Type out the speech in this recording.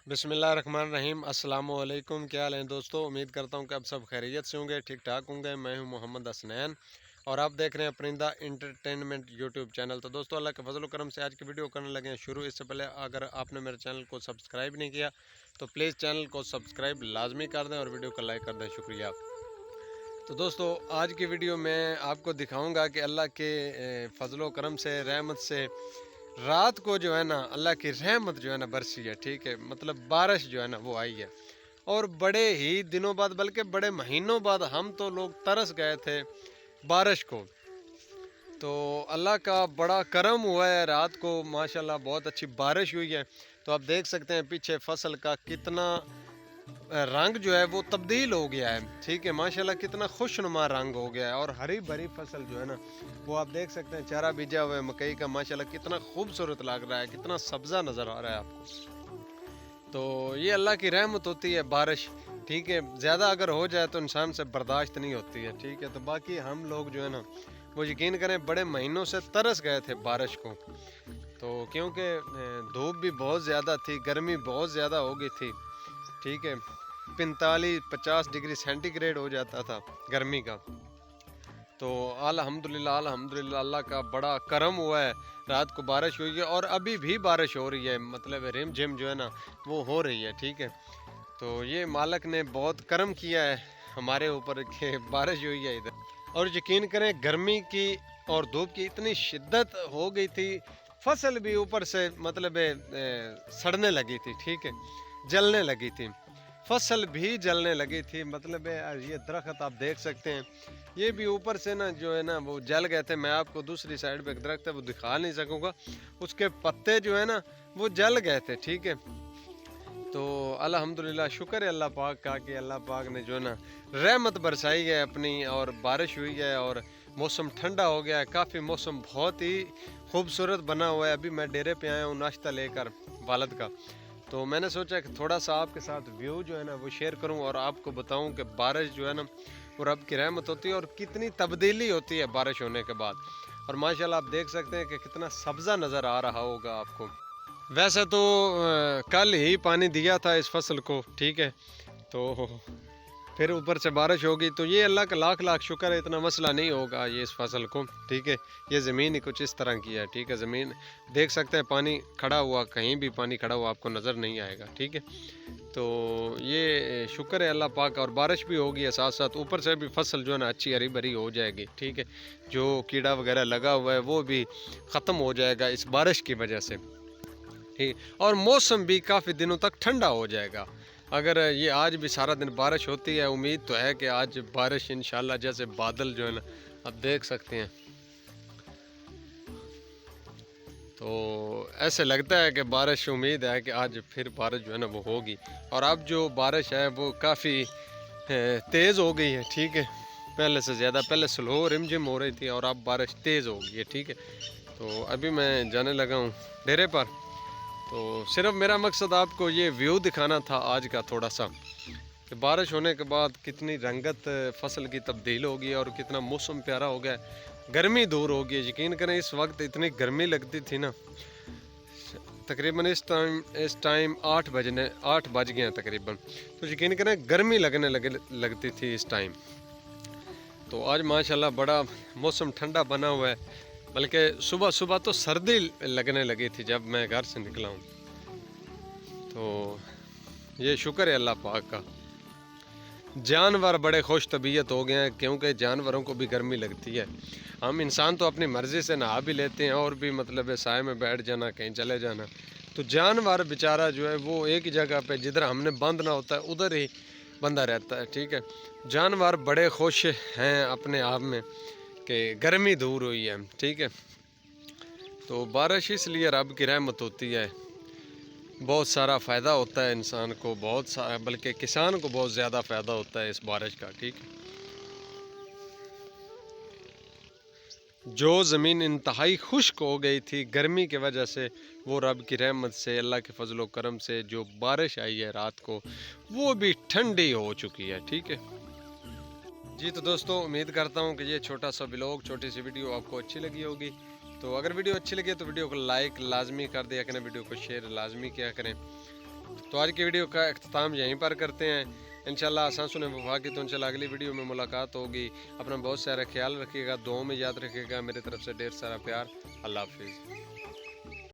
बिस्मिल्लाहिर्रहमानिर्रहीम। अस्सलाम वालेकुम। क्या हाल है दोस्तों? उम्मीद करता हूँ कि आप सब खैरियत से होंगे, ठीक ठाक होंगे। मैं हूँ मोहम्मद हसनैन और आप देख रहे हैं परिंदा इंटरटेनमेंट यूट्यूब चैनल। तो दोस्तों, अल्लाह के फजल करम से आज की वीडियो करने लगे हैं शुरू। इससे पहले अगर आपने मेरे चैनल को सब्सक्राइब नहीं किया तो प्लीज़ चैनल को सब्सक्राइब लाजमी कर दें और वीडियो को लाइक कर दें। शुक्रिया। तो दोस्तों, आज की वीडियो में आपको दिखाऊंगा कि अल्लाह के फजलो करम से, रहमत से रात को जो है ना अल्लाह की रहमत जो है ना बरसी है। ठीक है, मतलब बारिश जो है ना वो आई है और बड़े ही दिनों बाद, बल्कि बड़े महीनों बाद हम तो लोग तरस गए थे बारिश को। तो अल्लाह का बड़ा करम हुआ है, रात को माशाल्लाह बहुत अच्छी बारिश हुई है। तो आप देख सकते हैं पीछे फसल का कितना रंग जो है वो तब्दील हो गया है। ठीक है, माशाल्लाह कितना खुशनुमा रंग हो गया है और हरी भरी फसल जो है ना वो आप देख सकते हैं। चारा बीजा हुआ है मकई का, माशाल्लाह कितना खूबसूरत लग रहा है, कितना सब्जा नज़र आ रहा है आपको। तो ये अल्लाह की रहमत होती है बारिश। ठीक है, ज़्यादा अगर हो जाए तो इंसान से बर्दाश्त नहीं होती है। ठीक है, तो बाकी हम लोग जो है ना वो यकीन करें बड़े महीनों से तरस गए थे बारिश को। तो क्योंकि धूप भी बहुत ज़्यादा थी, गर्मी बहुत ज़्यादा हो गई थी। ठीक है, 45-50 डिग्री सेंटीग्रेड हो जाता था गर्मी का। तो अल्हम्दुलिल्लाह अल्हम्दुलिल्लाह अल्लाह का बड़ा करम हुआ है, रात को बारिश हुई है और अभी भी बारिश हो रही है। मतलब रिम झिम जो है ना वो हो रही है। ठीक है, तो ये मालिक ने बहुत करम किया है हमारे ऊपर कि बारिश हुई है इधर। और यकीन करें गर्मी की और धूप की इतनी शिद्दत हो गई थी, फसल भी ऊपर से मतलब सड़ने लगी थी। ठीक है, जलने लगी थी, फसल भी जलने लगी थी। मतलब ये दरख्त आप देख सकते हैं, ये भी ऊपर से ना जो है ना वो जल गए थे। मैं आपको दूसरी साइड पे एक दरख्त है वो दिखा नहीं सकूँगा, उसके पत्ते जो है ना वो जल गए थे। ठीक है, तो अल्हम्दुलिल्लाह शुक्र है अल्लाह पाक का कि अल्लाह पाक ने जो है ना रहमत बरसाई है अपनी और बारिश हुई है और मौसम ठंडा हो गया है। काफ़ी मौसम बहुत ही खूबसूरत बना हुआ है। अभी मैं डेरे पे आया हूँ नाश्ता लेकर वालद का, तो मैंने सोचा कि थोड़ा सा आपके साथ व्यू जो है ना वो शेयर करूं और आपको बताऊं कि बारिश जो है ना वो रब की रहमत होती है और कितनी तब्दीली होती है बारिश होने के बाद। और माशाल्लाह आप देख सकते हैं कि कितना सब्ज़ा नज़र आ रहा होगा आपको। वैसे तो कल ही पानी दिया था इस फसल को। ठीक है, तो फिर ऊपर से बारिश होगी तो ये अल्लाह का लाख लाख शुक्र है, इतना मसला नहीं होगा ये इस फसल को। ठीक है, ये ज़मीन ही कुछ इस तरह की है। ठीक है, ज़मीन देख सकते हैं पानी खड़ा हुआ, कहीं भी पानी खड़ा हुआ आपको नज़र नहीं आएगा। ठीक है, तो ये शुक्र है अल्लाह पाक, और बारिश भी होगी है साथ साथ, ऊपर से भी फसल जो है ना अच्छी हरी भरी हो जाएगी। ठीक है, जो कीड़ा वगैरह लगा हुआ है वो भी ख़त्म हो जाएगा इस बारिश की वजह से। ठीक, और मौसम भी काफ़ी दिनों तक ठंडा हो जाएगा। अगर ये आज भी सारा दिन बारिश होती है, उम्मीद तो है कि आज बारिश इंशाल्लाह, जैसे बादल जो है ना आप देख सकते हैं, तो ऐसे लगता है कि बारिश, उम्मीद है कि आज फिर बारिश जो है ना वो होगी। और अब जो बारिश है वो काफ़ी तेज़ हो गई है। ठीक है, पहले से ज़्यादा, पहले स्लो रिमझिम हो रही थी और अब बारिश तेज़ हो गई है। ठीक है, तो अभी मैं जाने लगा हूँ डेरे पर। तो सिर्फ मेरा मकसद आपको ये व्यू दिखाना था आज का थोड़ा सा, कि बारिश होने के बाद कितनी रंगत फसल की तब्दील होगी और कितना मौसम प्यारा हो गया, गर्मी दूर हो गई। यकीन करें इस वक्त इतनी गर्मी लगती थी ना, तकरीबन इस टाइम 8 बज गए हैं तकरीबन, तो यकीन करें गर्मी लगती थी इस टाइम। तो आज माशाल्लाह बड़ा मौसम ठंडा बना हुआ है, बल्कि सुबह सुबह तो सर्दी लगने लगी थी जब मैं घर से निकला हूँ। तो ये शुक्र है अल्लाह पाक का। जानवर बड़े खुश तबीयत हो गए हैं क्योंकि जानवरों को भी गर्मी लगती है। हम इंसान तो अपनी मर्ज़ी से नहा भी लेते हैं और भी मतलब है साए में बैठ जाना, कहीं चले जाना। तो जानवर बेचारा जो है वो एक ही जगह पे जिधर हमने बंधना होता है उधर ही बंधा रहता है। ठीक है, जानवर बड़े खुश हैं अपने आप में कि गर्मी दूर हुई है। ठीक है, तो बारिश इसलिए रब की रहमत होती है, बहुत सारा फ़ायदा होता है इंसान को, बहुत सारा, बल्कि किसान को बहुत ज़्यादा फ़ायदा होता है इस बारिश का। ठीक है, जो ज़मीन इंतहाई खुश्क हो गई थी गर्मी की वजह से, वो रब की रहमत से, अल्लाह के फजलो करम से जो बारिश आई है रात को, वो भी ठंडी हो चुकी है। ठीक है जी, तो दोस्तों उम्मीद करता हूँ कि ये छोटा सा व्लॉग, छोटी सी वीडियो आपको अच्छी लगी होगी। तो अगर वीडियो अच्छी लगी तो वीडियो को लाइक लाजमी कर दिया करें, वीडियो को शेयर लाजमी किया करें। تو آج کی ویڈیو کا اختتام یہیں پر کرتے ہیں انشاءاللہ آسان سنے وفا کی. تو انشاءاللہ اگلی ویڈیو میں ملاقات ہوگی. اپنا بہت سارا خیال رکھیے گا, دعاؤں میں یاد رکھیے گا. میری طرف سے ڈھیر سارا پیار. اللہ حافظ.